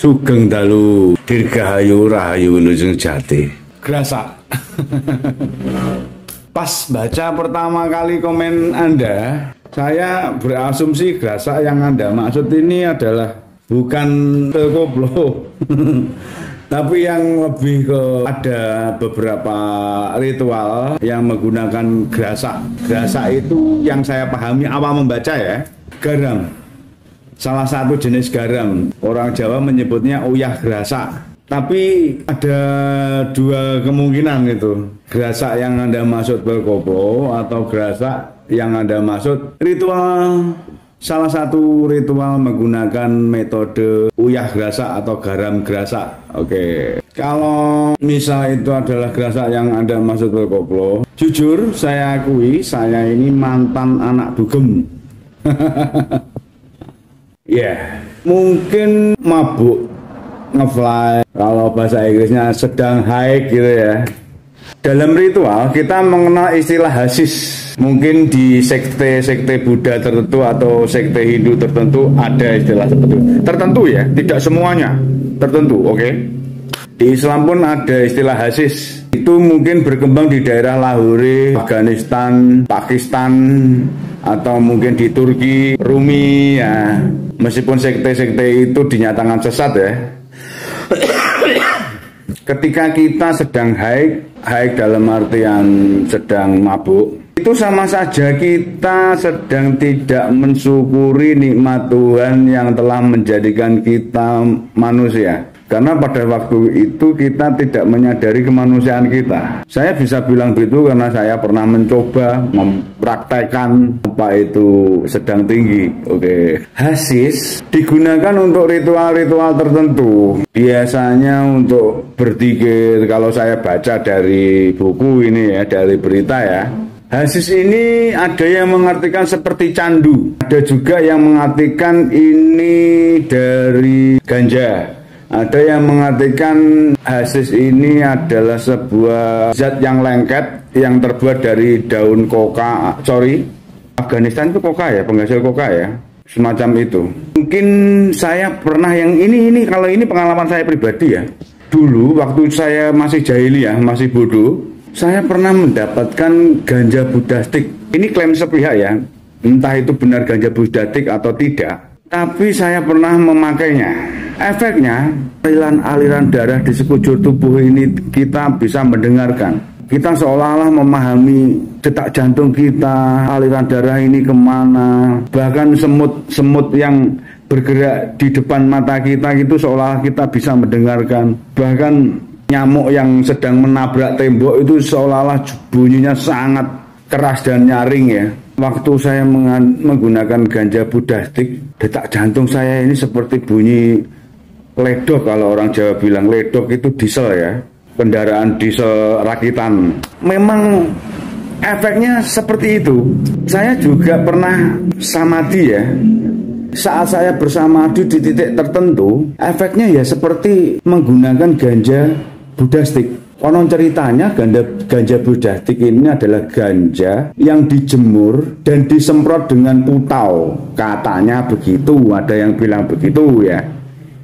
Sugeng dalu dirgahayu rahayu wilujeng jati. Grasa. Pas baca pertama kali komen Anda, saya berasumsi grasa yang Anda maksud ini adalah bukan koplo. Tapi yang lebih ke ada beberapa ritual yang menggunakan grasa. Grasa itu yang saya pahami awal membaca ya, garam. Salah satu jenis garam, orang Jawa menyebutnya uyah grasa. Tapi ada dua kemungkinan gitu. Grasa yang Anda maksud berkoplo atau grasa yang Anda maksud ritual. Salah satu ritual menggunakan metode uyah grasa atau garam grasa. Oke. Kalau misal itu adalah grasa yang Anda maksud berkoplo, jujur saya akui saya ini mantan anak dugem. Ya, mungkin mabuk, ngefly, kalau bahasa Inggrisnya sedang high gitu ya. Dalam ritual kita mengenal istilah hasis. Mungkin di sekte-sekte Buddha tertentu atau sekte Hindu tertentu ada istilah seperti itu. Tertentu ya, tidak semuanya. Tertentu, oke. Di Islam pun ada istilah hasis. Itu mungkin berkembang di daerah Lahore, Afghanistan, Pakistan, atau mungkin di Turki, Rumi ya. Meskipun sekte-sekte itu dinyatakan sesat ya. Ketika kita sedang haid dalam artian sedang mabuk, itu sama saja kita sedang tidak mensyukuri nikmat Tuhan yang telah menjadikan kita manusia. Karena pada waktu itu kita tidak menyadari kemanusiaan kita. Saya bisa bilang begitu karena saya pernah mencoba mempraktekkan apa itu sedang tinggi. Oke. Hasis digunakan untuk ritual-ritual tertentu. Biasanya untuk berzikir. Kalau saya baca dari buku ini ya, dari berita ya. Hasis ini ada yang mengartikan seperti candu. Ada juga yang mengartikan ini dari ganja. Ada yang mengartikan hasis ini adalah sebuah zat yang lengket yang terbuat dari daun koka. Afghanistan itu koka ya, penghasil koka ya, semacam itu. Mungkin saya pernah yang ini kalau ini pengalaman saya pribadi ya. Dulu waktu saya masih jahiliyah, masih bodoh, saya pernah mendapatkan ganja budastik. Ini klaim sepihak ya, entah itu benar ganja budastik atau tidak. Tapi saya pernah memakainya. Efeknya, aliran darah di sekujur tubuh ini kita bisa mendengarkan. Kita seolah-olah memahami detak jantung kita, aliran darah ini kemana. Bahkan semut yang bergerak di depan mata kita itu seolah kita bisa mendengarkan. Bahkan nyamuk yang sedang menabrak tembok itu seolah-olah bunyinya sangat keras dan nyaring ya. Waktu saya menggunakan ganja budastik, detak jantung saya ini seperti bunyi ledok. Kalau orang Jawa bilang ledok itu diesel ya, kendaraan diesel rakitan. Memang efeknya seperti itu. Saya juga pernah samadhi ya. Saat saya bersamadhi di titik tertentu, efeknya ya seperti menggunakan ganja budastik. Konon ceritanya ganja budastik ini adalah ganja yang dijemur dan disemprot dengan putau. Katanya begitu, ada yang bilang begitu ya.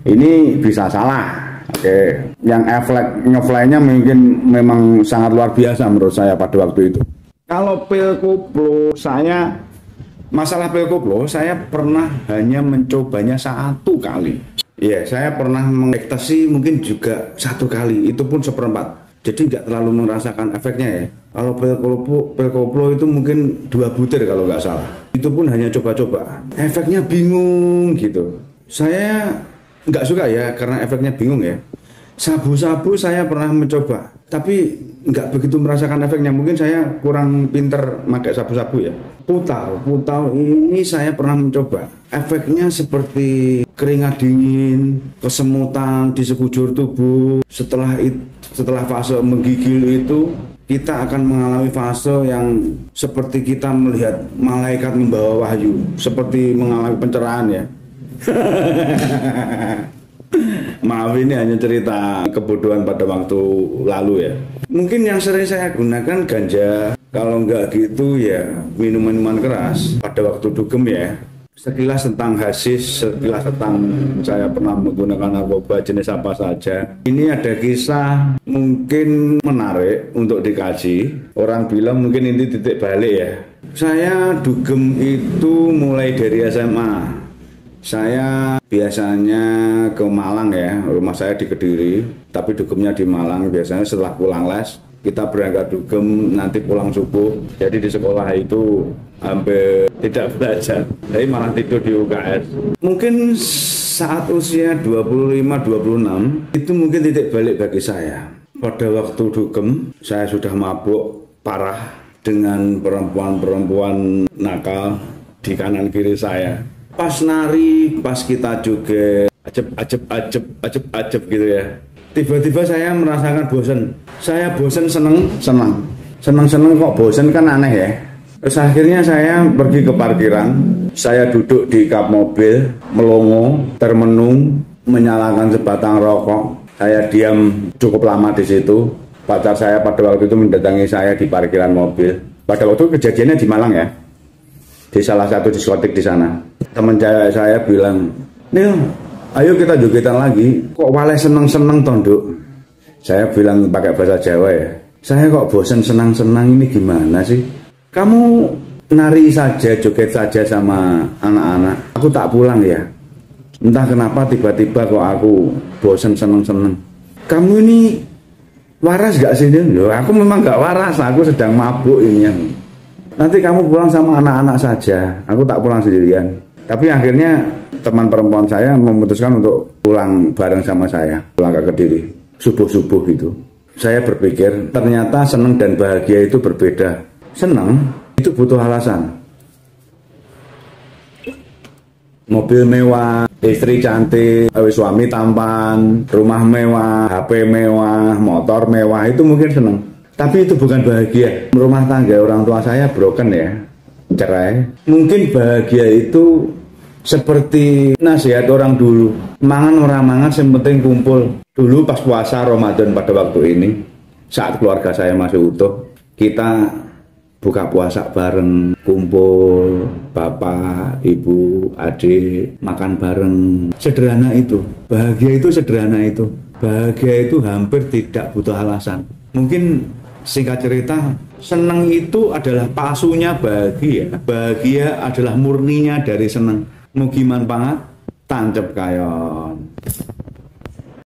Ini bisa salah. Oke, yang efek ngefly-nya mungkin memang sangat luar biasa menurut saya pada waktu itu. Kalau pil koplo, masalah pil koplo, saya pernah hanya mencobanya 1 kali. Ya, saya pernah mengekstasi mungkin juga 1 kali, itu pun seperempat. Jadi nggak terlalu merasakan efeknya ya. Kalau pil koplo itu mungkin 2 butir kalau nggak salah. Itu pun hanya coba-coba. Efeknya bingung gitu. Saya nggak suka ya karena efeknya bingung ya. Sabu-sabu saya pernah mencoba, tapi nggak begitu merasakan efeknya. Mungkin saya kurang pinter pakai sabu-sabu ya. Putau ini saya pernah mencoba. Efeknya seperti keringat dingin, kesemutan di sekujur tubuh. Setelah fase menggigil itu, kita akan mengalami fase yang seperti kita melihat malaikat membawa wahyu, seperti mengalami pencerahan ya. Maaf, ini hanya cerita kebodohan pada waktu lalu ya. Mungkin yang sering saya gunakan ganja. Kalau nggak gitu ya minuman-minuman keras pada waktu dugem ya. Sekilas tentang hasis, sekilas tentang saya pernah menggunakan narkoba jenis apa saja. Ini ada kisah mungkin menarik untuk dikaji. Orang bilang mungkin ini titik balik ya. Saya dugem itu mulai dari SMA. Saya biasanya ke Malang ya, rumah saya di Kediri, tapi dugemnya di Malang. Biasanya setelah pulang les, kita berangkat dugem, nanti pulang subuh. Jadi di sekolah itu hampir tidak belajar, tapi malah tidur di UKS. Mungkin saat usia 25-26, itu mungkin titik balik bagi saya. Pada waktu dugem, saya sudah mabuk parah dengan perempuan-perempuan nakal di kanan kiri saya. Pas nari, pas kita juga acep gitu ya. Tiba-tiba saya merasakan bosan. Saya bosan seneng kok bosan kan aneh ya. Terus akhirnya saya pergi ke parkiran. Saya duduk di kap mobil, melongo, termenung, menyalakan sebatang rokok. Saya diam cukup lama di situ. Pacar saya pada waktu itu mendatangi saya di parkiran mobil. Pada waktu kejadiannya di Malang ya, di salah satu diskotik di sana. Teman saya bilang, "Nil, ayo kita jogetan lagi. Kok wale seneng-seneng tonduk?" Saya bilang pakai bahasa Jawa ya. Saya kok bosan senang-senang ini gimana sih? Kamu nari saja, joget saja sama anak-anak. Aku tak pulang ya. Entah kenapa tiba-tiba kok aku bosan senang-senang. Kamu ini waras gak sih? Loh, aku memang gak waras. Aku sedang mabuk ini. Nanti kamu pulang sama anak-anak saja. Aku tak pulang sendirian. Tapi akhirnya teman perempuan saya memutuskan untuk pulang bareng sama saya, pulang ke Kediri, subuh-subuh gitu. Saya berpikir ternyata senang dan bahagia itu berbeda. Senang itu butuh alasan. Mobil mewah, istri cantik, suami tampan, rumah mewah, HP mewah, motor mewah, itu mungkin senang. Tapi itu bukan bahagia. Rumah tangga orang tua saya broken ya, cerai. Mungkin bahagia itu seperti nasihat orang dulu, mangan orang mangan yang penting kumpul. Dulu pas puasa Ramadan pada waktu ini, saat keluarga saya masih utuh, kita buka puasa bareng, kumpul, bapak, ibu, adik, makan bareng. Sederhana itu, bahagia itu sederhana itu. Bahagia itu hampir tidak butuh alasan. Mungkin singkat cerita, senang itu adalah palsunya bahagia. Bahagia adalah murninya dari senang. Mugiman banget, tancep kayon.